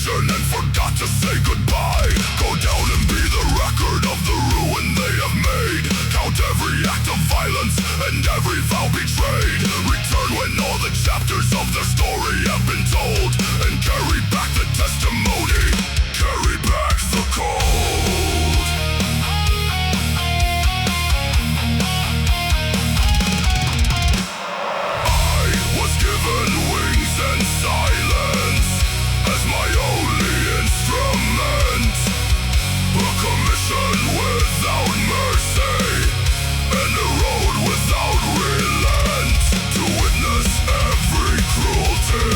vision and forgot to say goodbye. Go down and be the record of the ruin they have made. Count every act of violence and every vow betrayed. Return when all the chapters of their story have been told, and carry back the testimony, carry back the cold. I was given wings and silence as my only instrument, a commission without mercy, and a road without relent, to witness every cruelty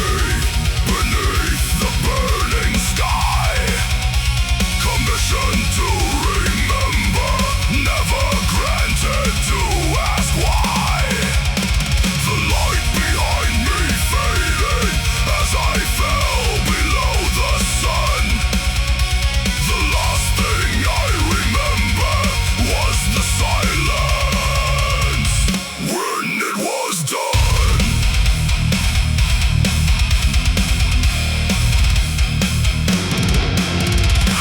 beneath the burning sky. Commission to remember, never granted to ask why. The light behind me fading as I fell below the sun. The last thing I remember was the silence when it was done.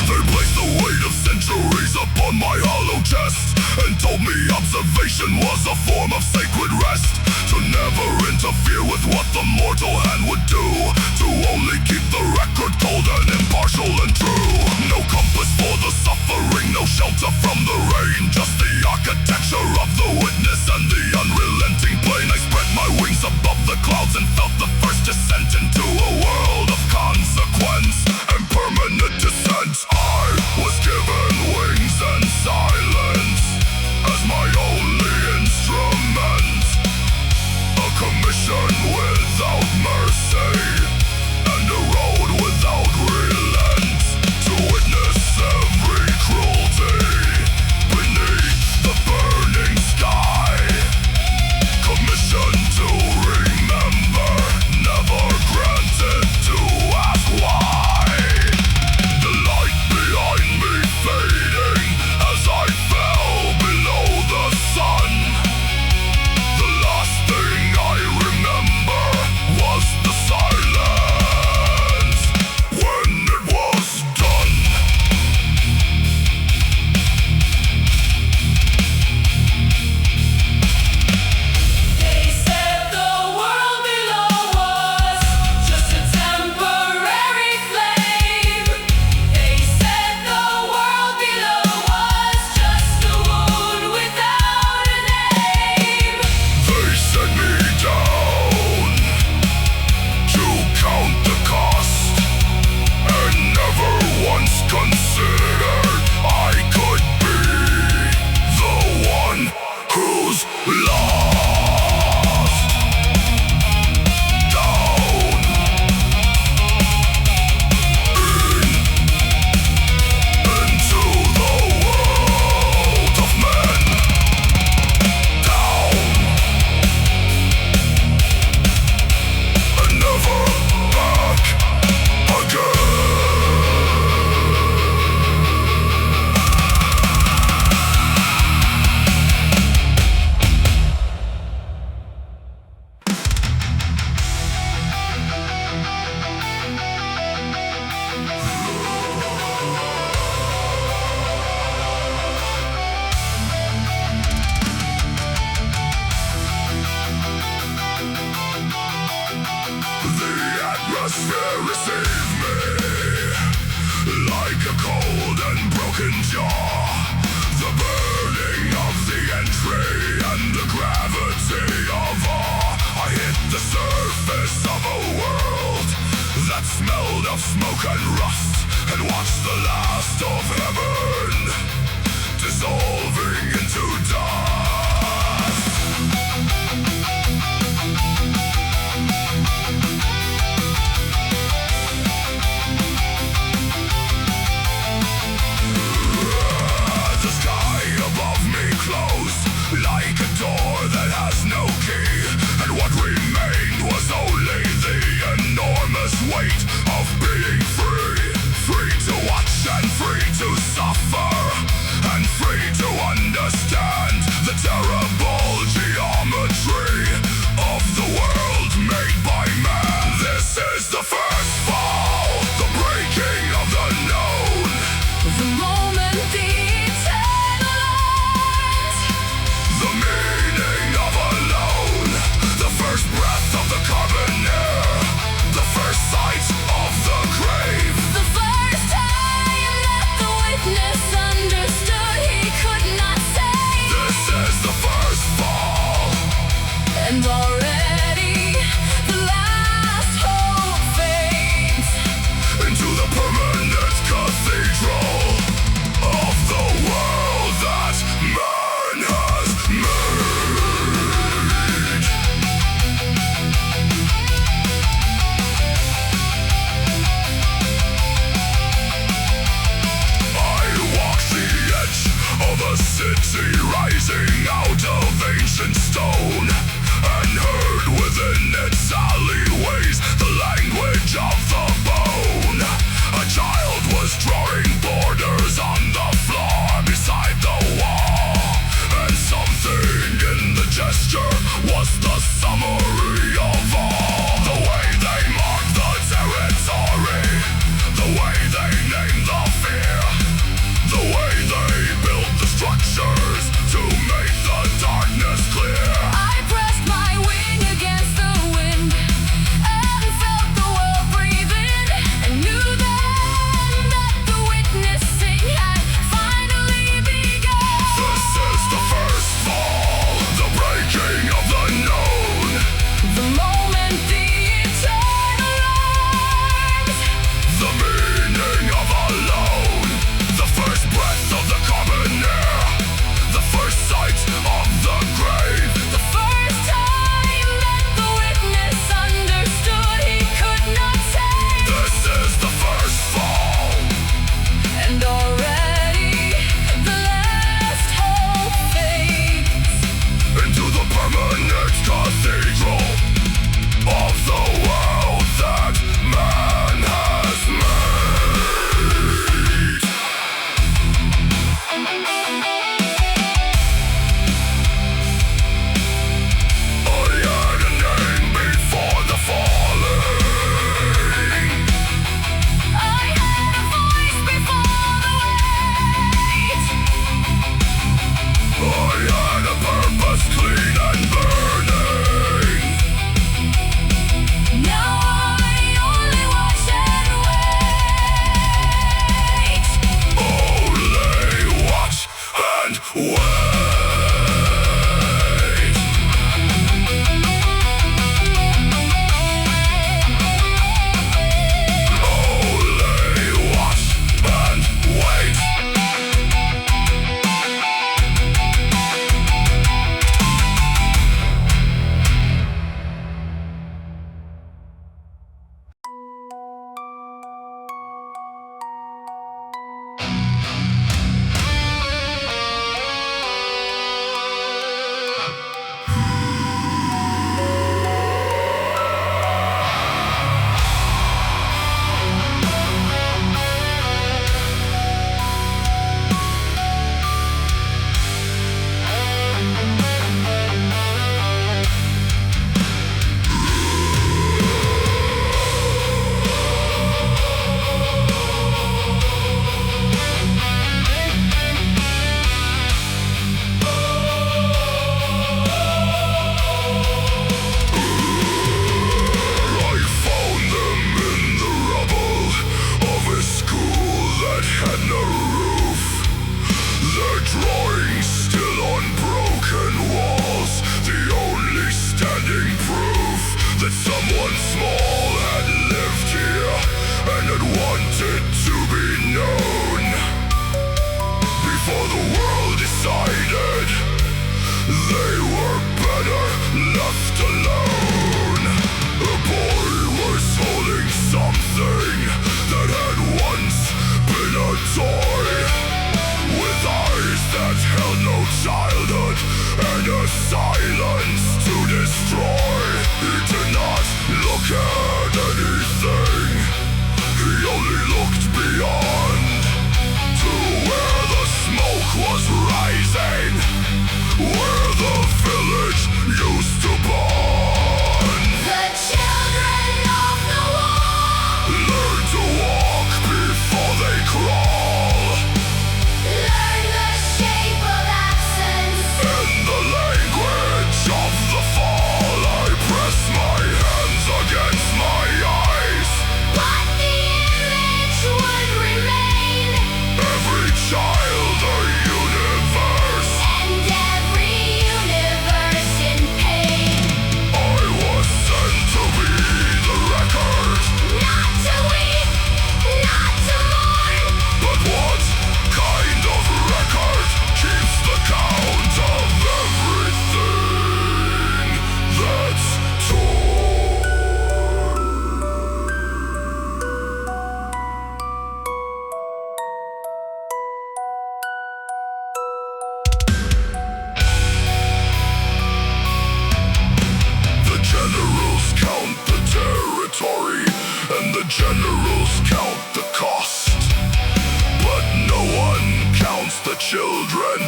They placed the weight of centuries upon my hollow chest, and told me observation was a form of sacred rest. To never interfere with what the mortal hand would do, to only keep the record cold and impartial and true. No compass for the suffering, no shelter from the rain, just the architecture of the witness and the unrelenting plane. I spread my wings above the clouds and felt the first descent into a world of consequence and permanent descent. I was given wings and silence as my only instrument, a commission without mercy, and a road without relent, to witness every cruelty beneath the burning sky. Commission to remember, never granted to ask why. The light behind me fading as I fell below the sun. The last thing I remember was the silence when it was done. They said the world below was just a temporary flame. They said the world below was just a wound without a name. They set me down to count the cost, and never once considered I could be the one who's lost. Down into the world of men. Down and never back again. The atmosphere received me like a cold and broken jaw. The burning of the entry and the gravity of awe. I hit the surface of a world that smelled of smoke and rust, and watched the last of heaven dissolving into dust. The sky above me closed like a door that has no key, and what remained was only the enormous weight of being free. Free to watch and free to suffer. Something that had once been a toy, with eyes that held no childhood and a silence to destroy. He did not look at anything, he only looked beyond to where the smoke was rising, where the village used to burn. The children of the wall Learn to walk before they crawl. learn the shape of absence. In the language of the fall, I press my hands against my eyes. But the image would remain, Every child a universe. and every universe in pain. I was sent to be the record. Not to weep, not to mourn. But what kind of record keeps the count of everything that's torn? The generals count the territory, and the generals count the cost. But no one counts the children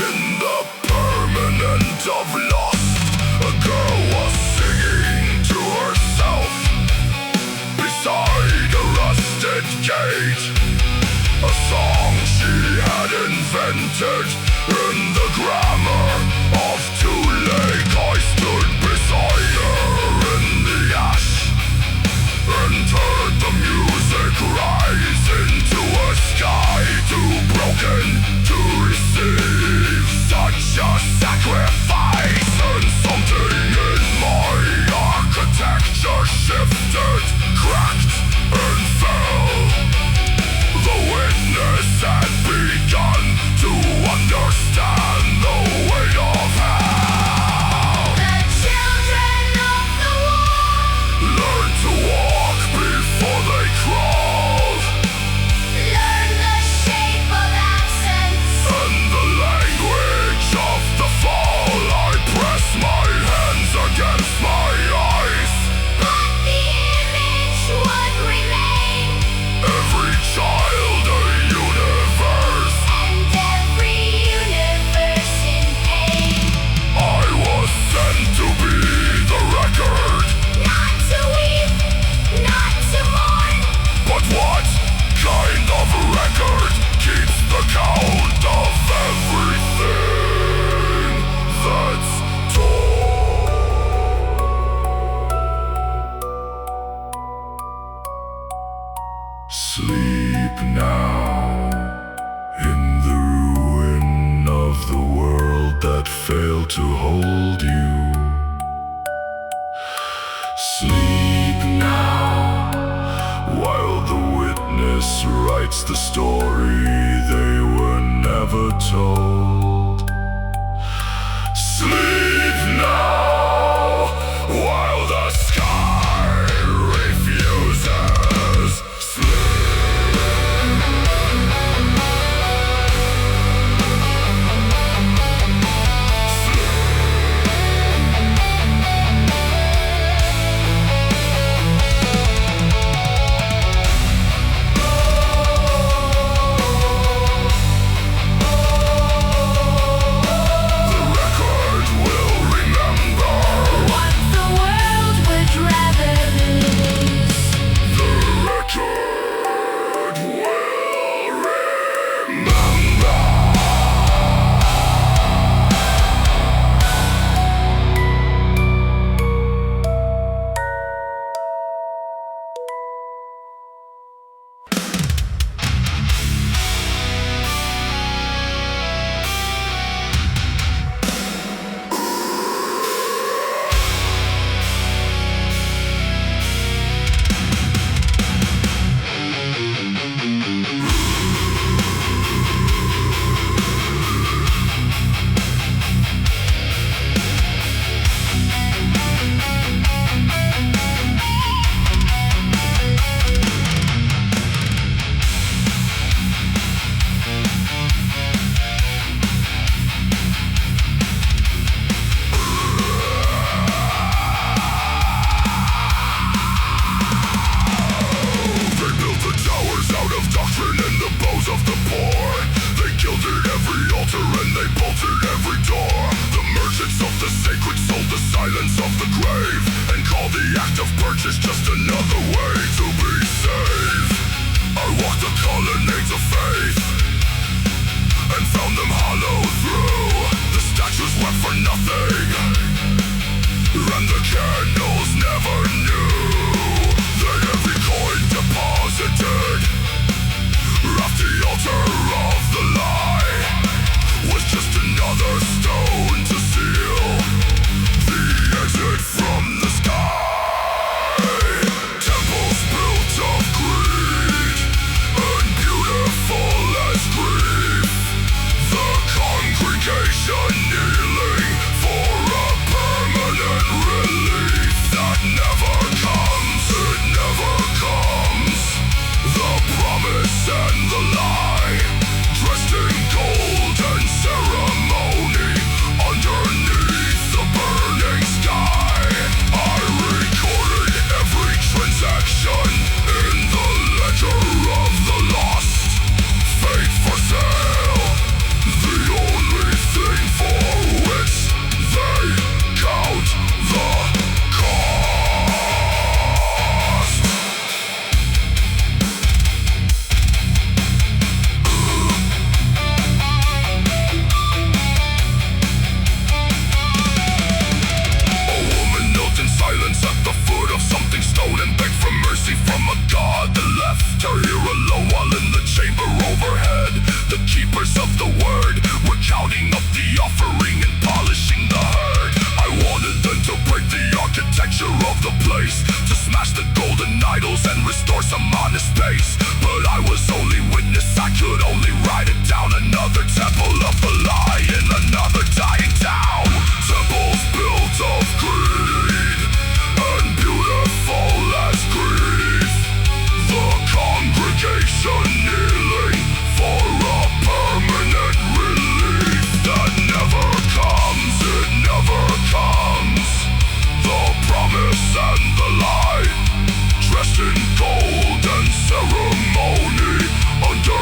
in the permanent of lost. A girl was singing to herself beside a rusted gate, a song she had invented in the grammar of too late. I stood beside her in the ash and heard the music rise into a sky too broken to receive such a sacrifice. And something in my architecture shifted, cracked and fell. The witness had begun to understand the weight of hell. The children of the wall Learn to walk before they crawl. learn the shape of absence. In the language of the fall, I press my hands against my eyes. But the image would remain, Every child a universe. and every universe in pain. I was sent to be the record. Not to weep, not to mourn. But what kind of record keeps the count of everything that's torn? Sleep now in the ruin of the world that failed to hold you. Sleep now while the witness writes the story they were never told. Sleep now while the sky refuses. The record will remember is just another way to be saved. I walked the colonnades of faith and found them hollow through. The statues wept for nothing, and the candles never knew that every coin deposited off the altar of the lie was just another stone to seal the exit from the sky. Temples built of greed and beautiful as grief, the congregation kneeling for a permanent relief that never comes, it never comes. The promise and the lie, dressed in gold and ceremony, underneath the burning sky. I recorded every transaction in the ledger of the lost. Fate for sale, the only thing for which they count the cost. A woman knelt in silence at the foot of something stone and begged for mercy from a god that left her here alone while in the chamber overhead. The keepers of the word were counting up the offering and polishing the herd. I wanted them to break the architecture of the place, to smash the golden idols and restore some honest space. But I was only witness, I could only write it down. Another temple of the lie in another dying town. Temples built of greed and beautiful as grief, the congregation kneeling for a permanent relief that never comes, it never comes. The promise and the lie, dressed in gold and ceremony, under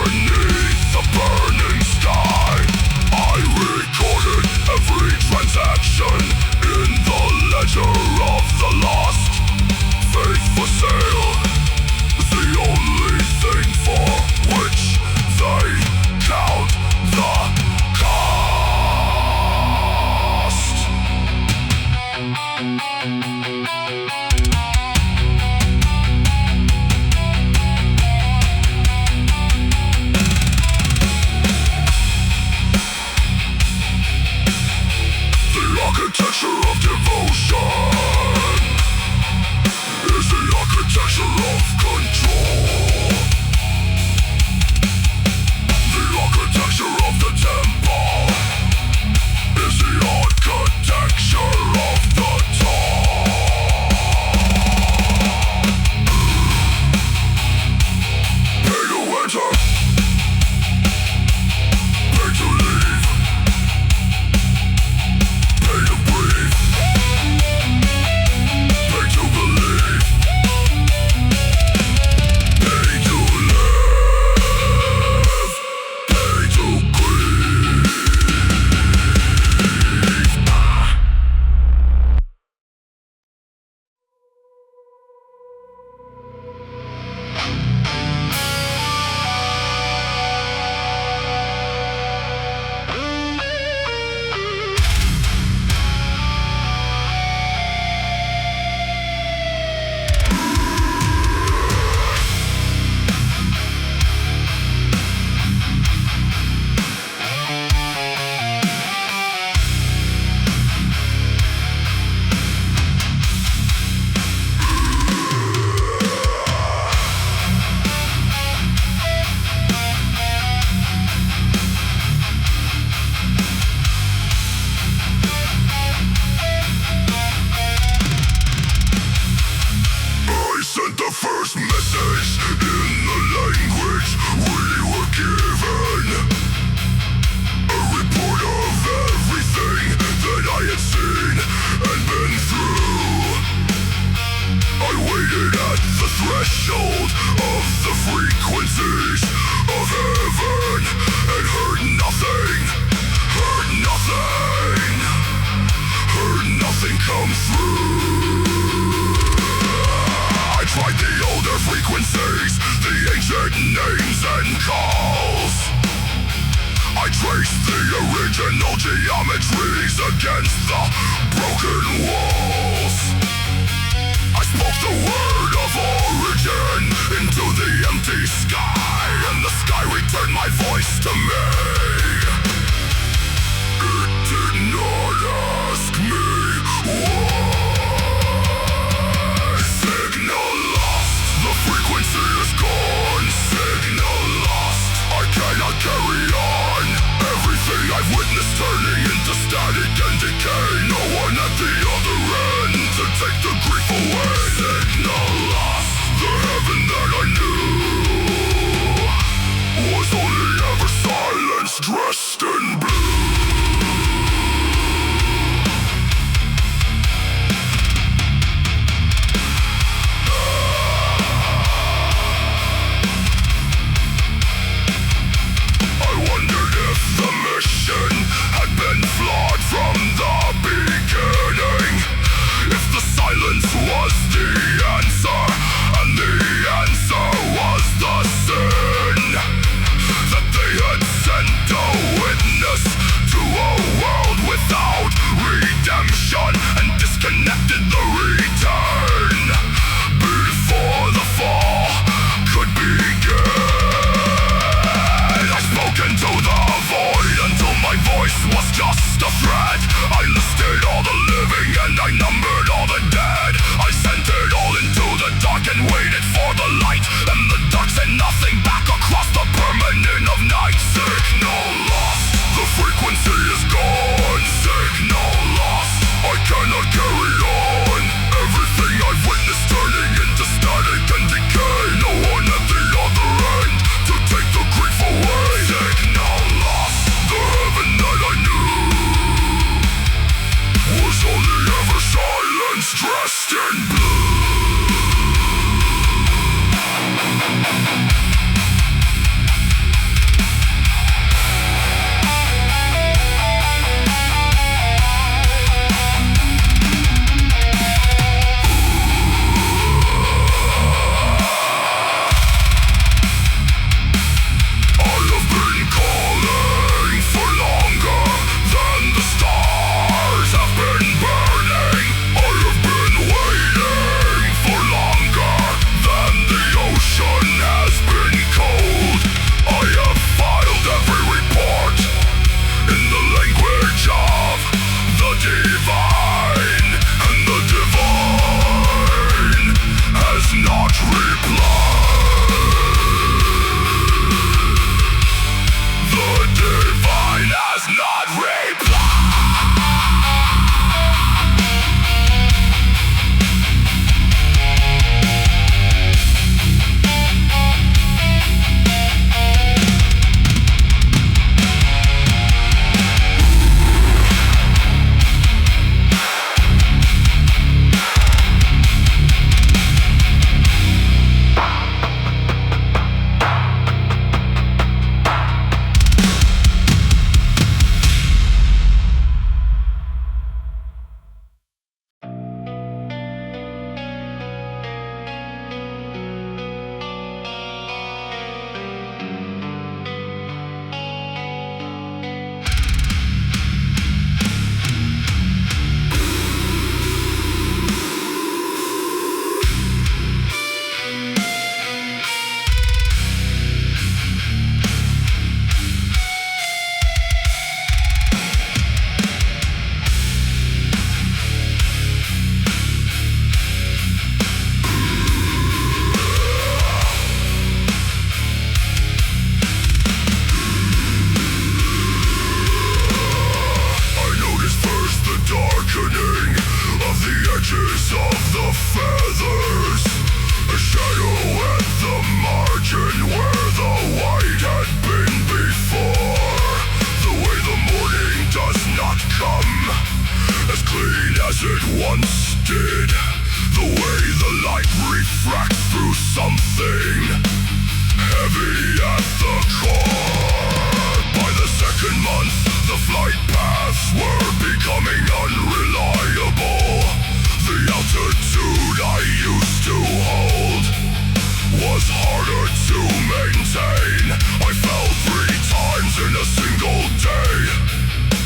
original geometries against the broken walls. I spoke the word of origin into the empty sky, and the sky returned my voice to me. It did not ask me why. Signal lost, the frequency is gone. Signal lost, I cannot carry on. Everything I've witnessed turning into static and decay. No one at the other end to take the grief away. Signal lost, the heaven that I knew was only ever silence dressed in blue. Had been flawed from the beginning. If the silence was the answer, and the answer was the sin that they had sent to witness to a world without redemption, and disconnected the return before the fall could begin. I spoke into the void until my voice was just a threat. I listed all the living and I numbered all the dead. I sent it all into the dark and waited for the light, and the dark sent nothing back across the permanent of night. Signal lost, the frequency is gone. Signal lost, I cannot carry on. Everything I've witnessed turning into static and decay. No one at the other end to take the grief away. Signal lost, the heaven that I knew was only ever silence dressed in blue. maintain. I fell 3 times in a single day.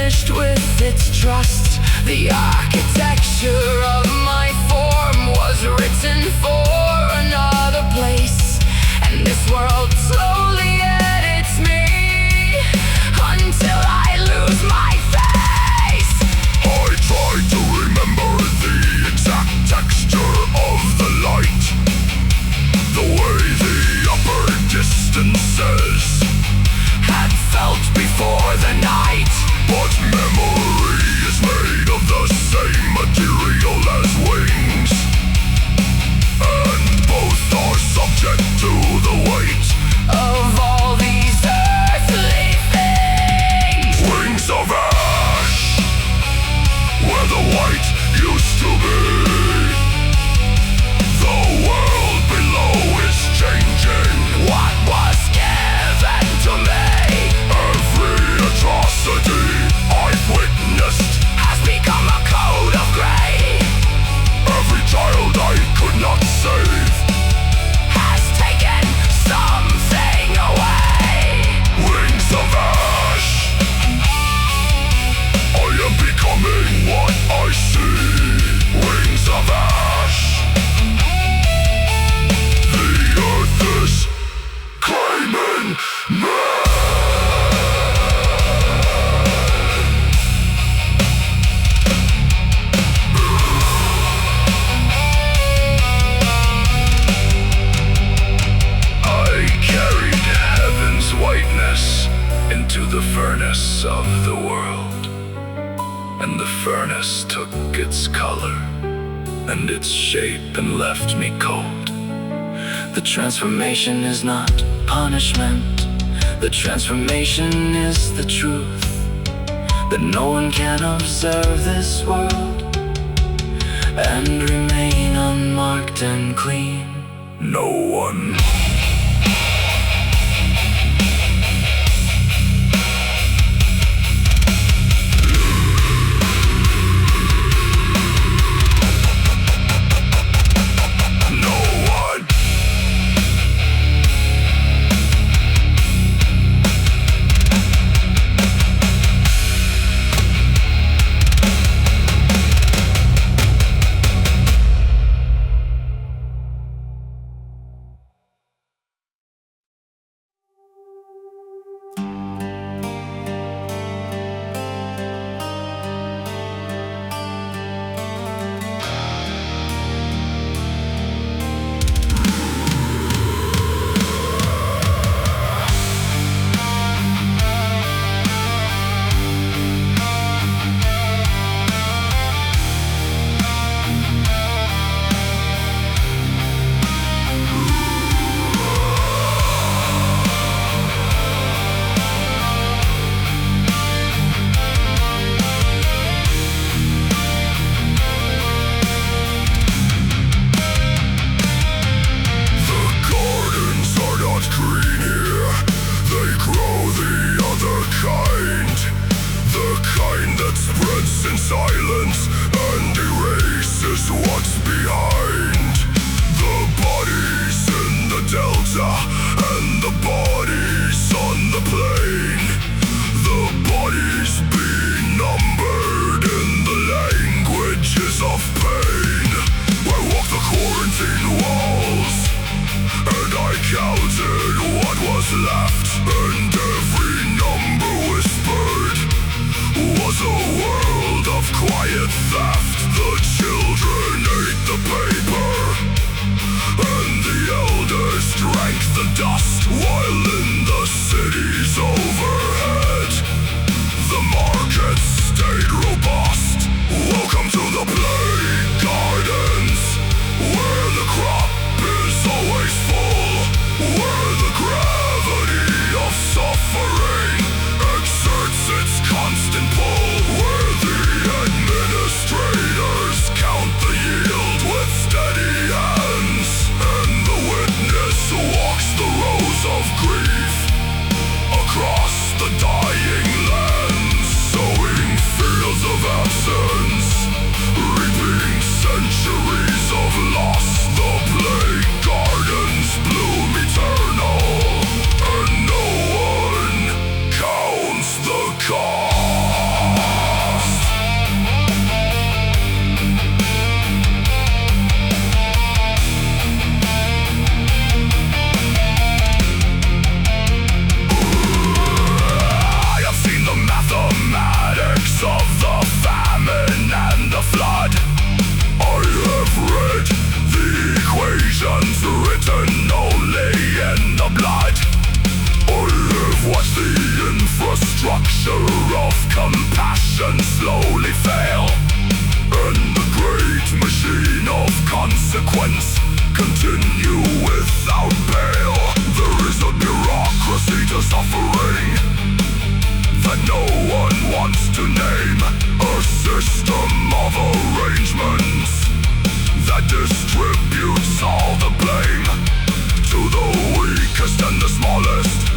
finished with its trust. The architecture of my form was written for another place, and this world slowly edits me until I lose my face. I try to remember the exact texture of the light, the way the upper distances Had felt before the night. but memory is made of the same material as wings, and both are subject to the weight Of all these earthly things, wings of ash, where the white used to be. The world below is changing. what was given to me Every atrocity I've witnessed, has become a code of grey. every child I could not save, Has taken something away. wings of ash. I am becoming what I see. Wings of ash. The earth is claiming me. I carried heaven's whiteness into the furnace of the world, and the furnace took its color and its shape and left me cold. The transformation is not punishment. The transformation is the truth, that no one can observe this world and remain unmarked and clean. No one. No one. Silence and erases what's behind. The bodies in the delta and the bodies on the plain. The bodies being numbered in the languages of pain. I walked the quarantine walls, and I counted what was left, and every number whispered was a world of quiet theft. The children ate the paper, and the elders drank the dust, while in the cities overhead the markets stayed robust. Welcome to the play gardens, where the crop is always full, where the gravity of suffering exerts its constant pull, where the administrators count the yield with steady hands, and the witness walks the rows of grief to name a system of arrangements that distributes all the blame to the weakest and the smallest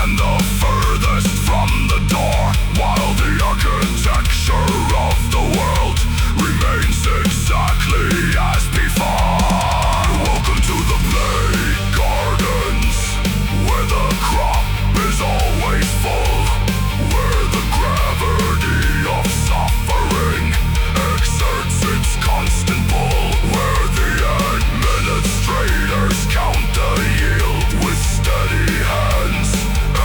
and the furthest from the door, while the architecture of the world remains exactly as before. Welcome to the play gardens, where the crop is always full, where the gravity of suffering exerts its constant pull, where the administrators count the yield with steady hands,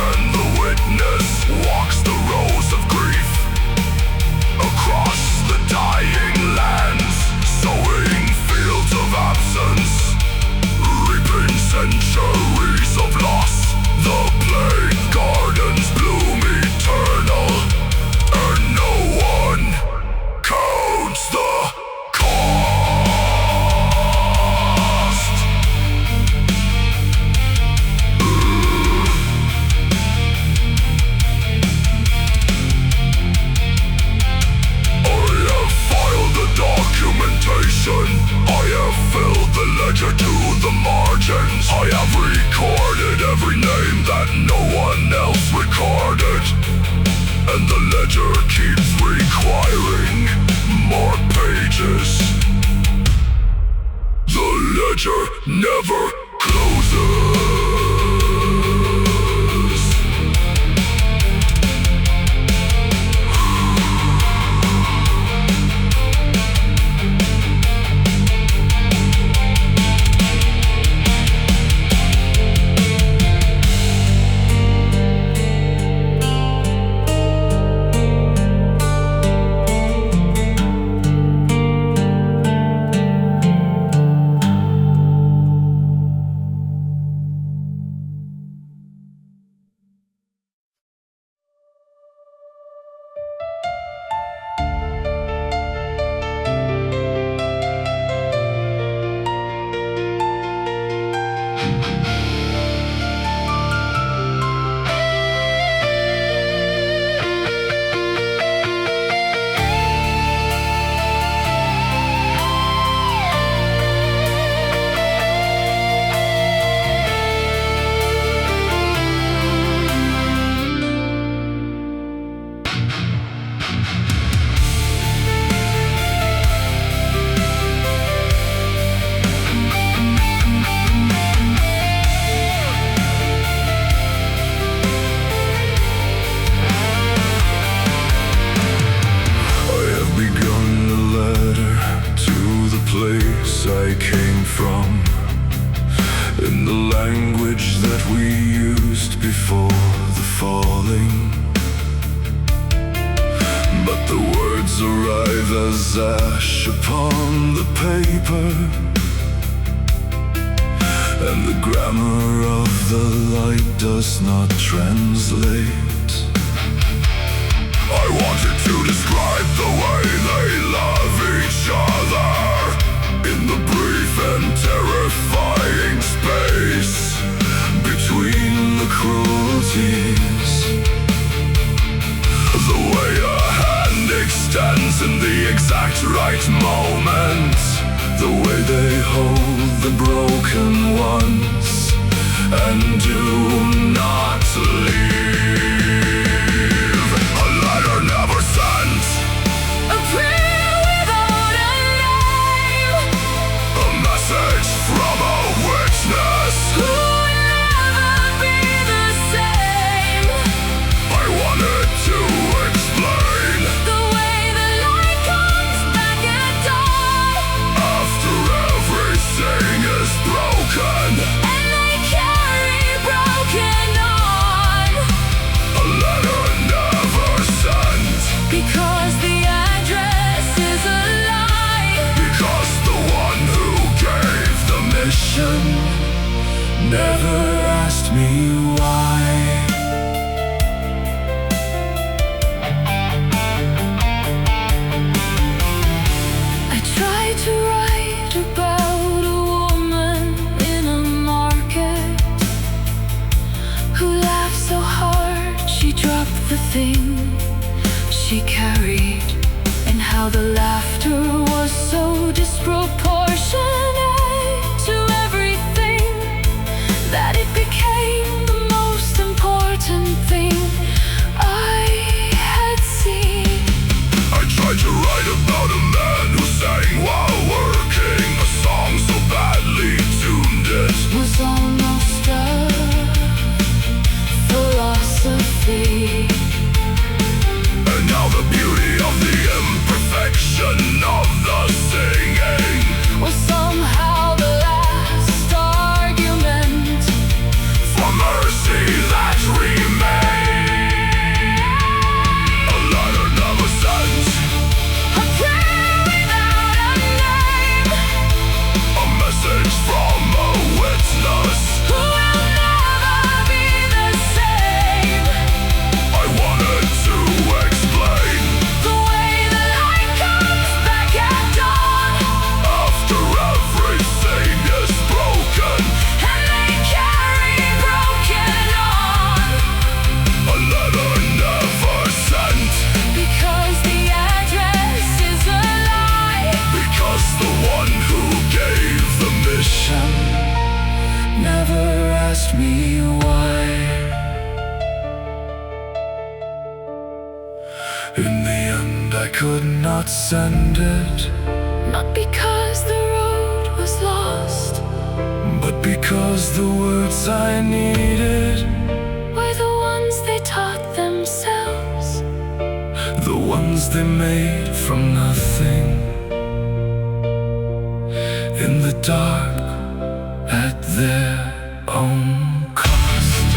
and the witness walks the rows of grief across the dying lands, sowing fields of absence, reaping centuries of loss. The plague gardens bloom eternal, and no one counts the cost. I have filed the documentation, I have filled the ledger to the margins, I have recorded every name that no one else recorded, and the ledger keeps requiring more pages. The ledger never closes. Place I came from, in the language that we used before the falling, but the words arrive as ash upon the paper, and the grammar of the light does not translate. I wanted to describe the way they love each other in the brief and terrifying space between the cruelties. The way a hand extends in the exact right moment, the way they hold the broken ones and do not leave. A letter never sent, A prayer without a name, a message from a witness. who will never be the same. I wanted to explain The way the light comes back at dawn, after everything is broken. and they carry broken on, A letter never sent, because the address is a lie. because the one who gave the mission never asked me why. I tried to write about a woman in a market who laughed so hard she dropped the thing disproportionate to everything, that it became the most important thing I had seen. I tried to write about a man who sang while working, a song so badly tuned it Was almost a philosophy. And now the beauty of the imperfection of the singing Was somehow the last argument for mercy that remained. A letter never sent, a prayer without a name, a message from a witness who will never be the same. I wanted to explain The way the light comes back at dawn, after everything is broken. and they carry broken on, A letter never sent, because the address is a lie, because the one who gave the mission never asked me why. in the end I could not send it, Not because the road was lost, but because the words I needed, were the ones they taught themselves. the ones they made from nothing, in the dark, at their own cost.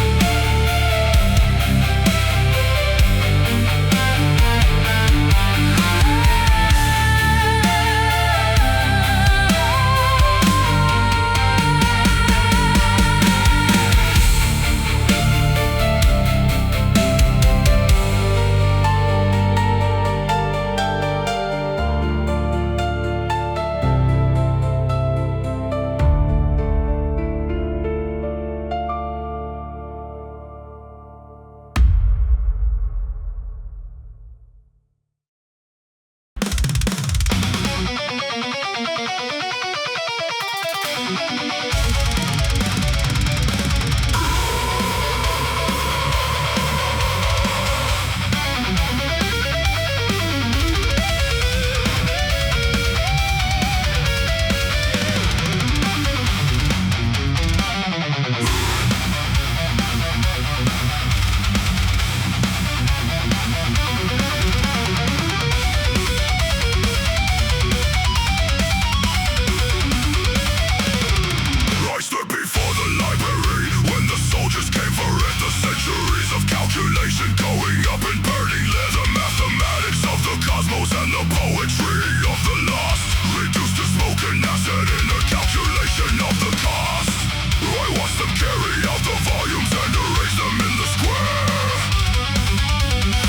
I stood before the library when the soldiers came for it. The centuries of calculation going up and burning lead. The mathematics of the cosmos and the poetry of the lost, reduced to smoke and acid in a calculation of the cost. I watched them carry out the volumes and erase them in the square.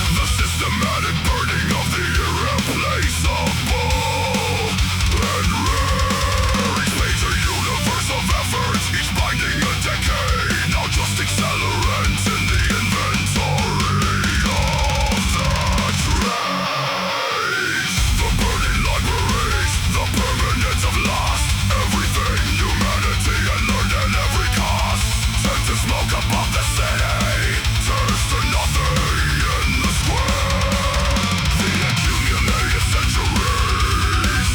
The systematic burning of the irreplaceable and rare. Each page a universe of effort, each binding a decade. Now just accelerant in the inventory of the trace. The burning libraries, the permanence of loss. Everything humanity had learned at every cost. Sent to smoke above the city, turns to nothing in the square. The accumulated centuries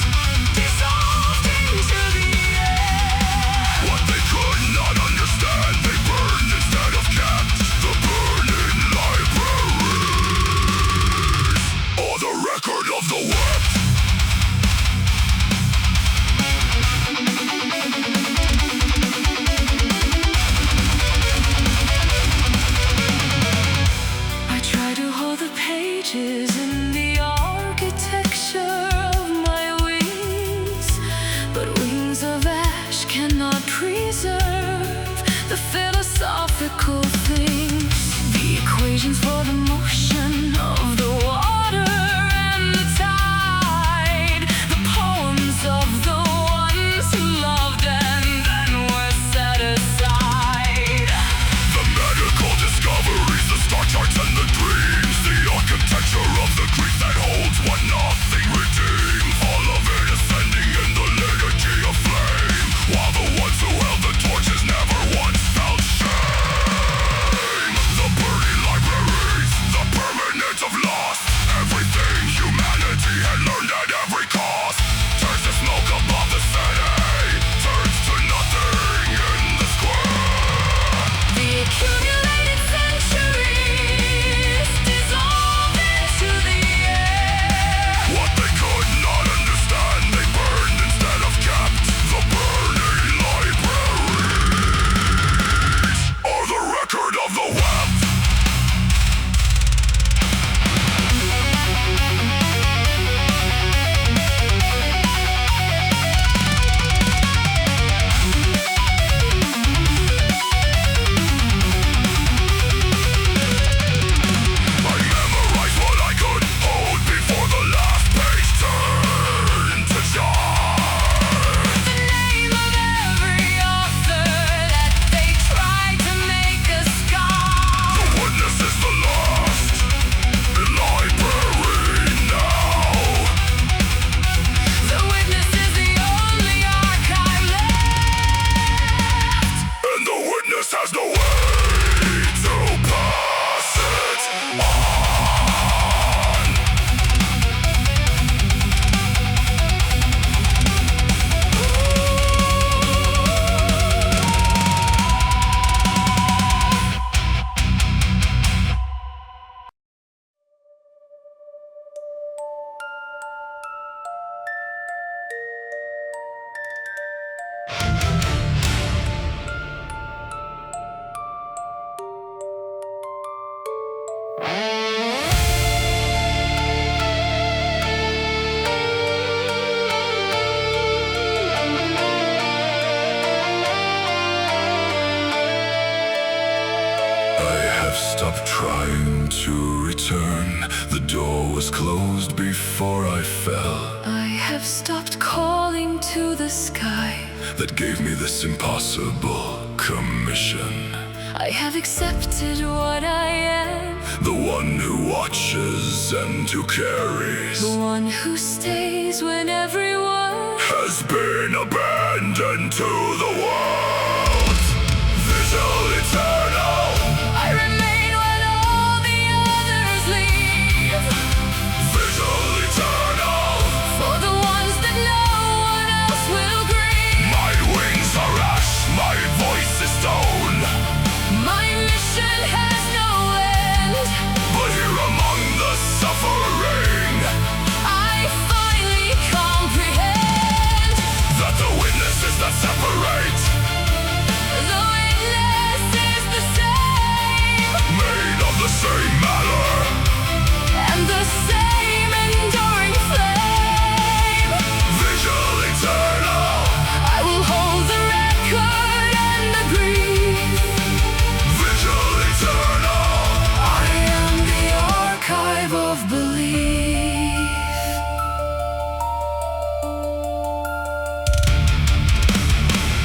Dissolved into the air. what they could not understand, they burned instead of kept. The burning libraries, or the record of the wept. I try to hold the pages in the architecture of my wings, but wings of ash cannot preserve the philosophical things, the equations for the motion of the water and the tide, the poems of the ones who loved and then were set aside. The medical discoveries, the star charts and the dreams, the architecture of the Greek that holds what nothing redeems. All of it ascending in the have stopped trying to return. The door was closed before I fell. I have stopped calling to the sky That gave me this impossible commission. I have accepted what I am, The one who watches and who carries the one who stays when everyone has been abandoned to the world. Vigil Eternal. I remain when all the others leave. Vigil Eternal. For the ones that no one else will grieve. My wings are ash, my voice is stone. My mission has no end. But here among the suffering, I finally comprehend that the witness is not separate, the witness is the same, made of the same matter, and the same enduring flame. Vigil Eternal. I will hold the record and the grief. Vigil Eternal. I am the archive of belief.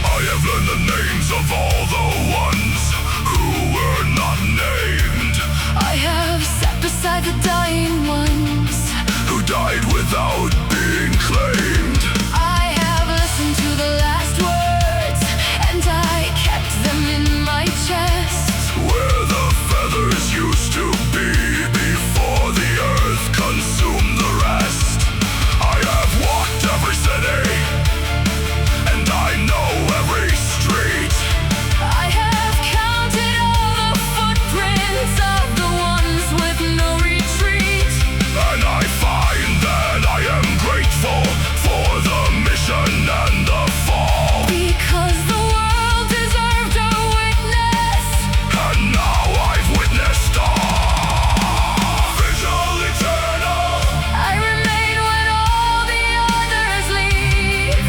I have learned the names of all the ones who were not named, I have sat beside the dying ones. who died without being claimed. I have listened to the last words, and I kept them in my chest. Where the feathers used to be before the earth consumed the rest. I have walked every city, and I know every street. I have counted all the footprints of the ones with no retreat. And I find that I am grateful for the mission and the fall. Because the world deserved a witness. And now I've witnessed all. Vigil Eternal. I remain when all the others leave.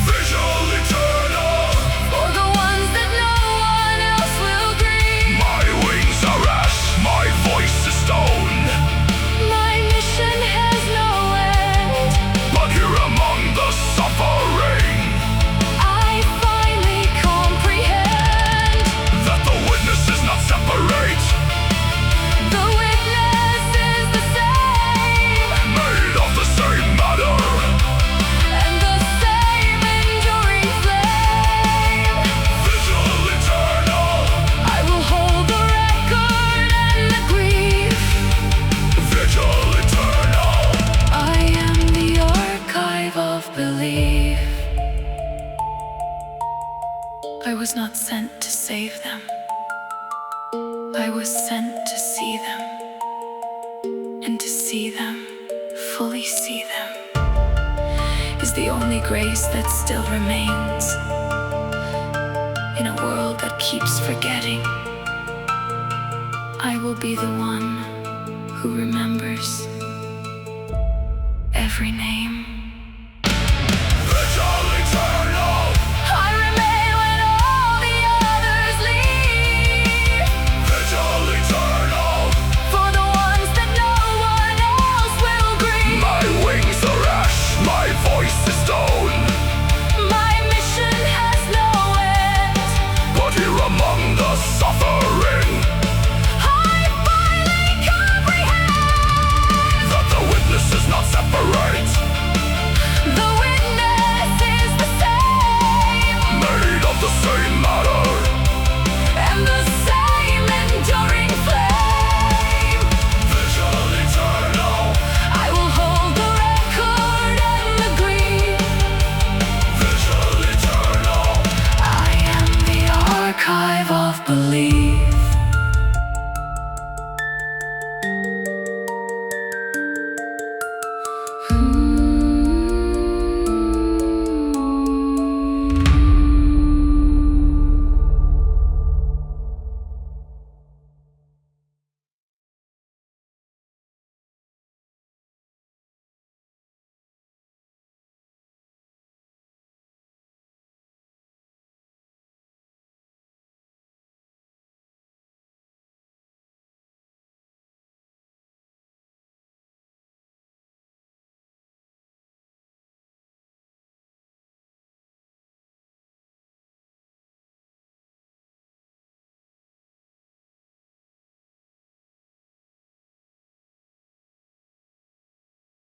Vigil Eternal. For the ones that no one else will grieve. My wings are ash, my voice is stone. My mission has no end. But here among the suffering, I finally comprehend that the witness is not separate, the witness is the same, made of the same matter, and the same enduring flame. Vigil Eternal. I will hold the record and the grief. Vigil Eternal. I am the archive of belief. I was not sent to save them. I was sent to see them, and to see them, fully see them, is the only grace that still remains in a world that keeps forgetting. I will be the one who remembers every name. Vigil Eternal. I remain when all the others leave. Vigil Eternal. For the ones that no one else will grieve. My wings are ash, my voice is stone. My mission has no end. But here among the suffering, I finally comprehend that the witness is not separate, the witness is the same, made of the same matter, and the same enduring flame. Vigil Eternal. I will hold the record and the grief. Vigil Eternal. I am the archive of belief.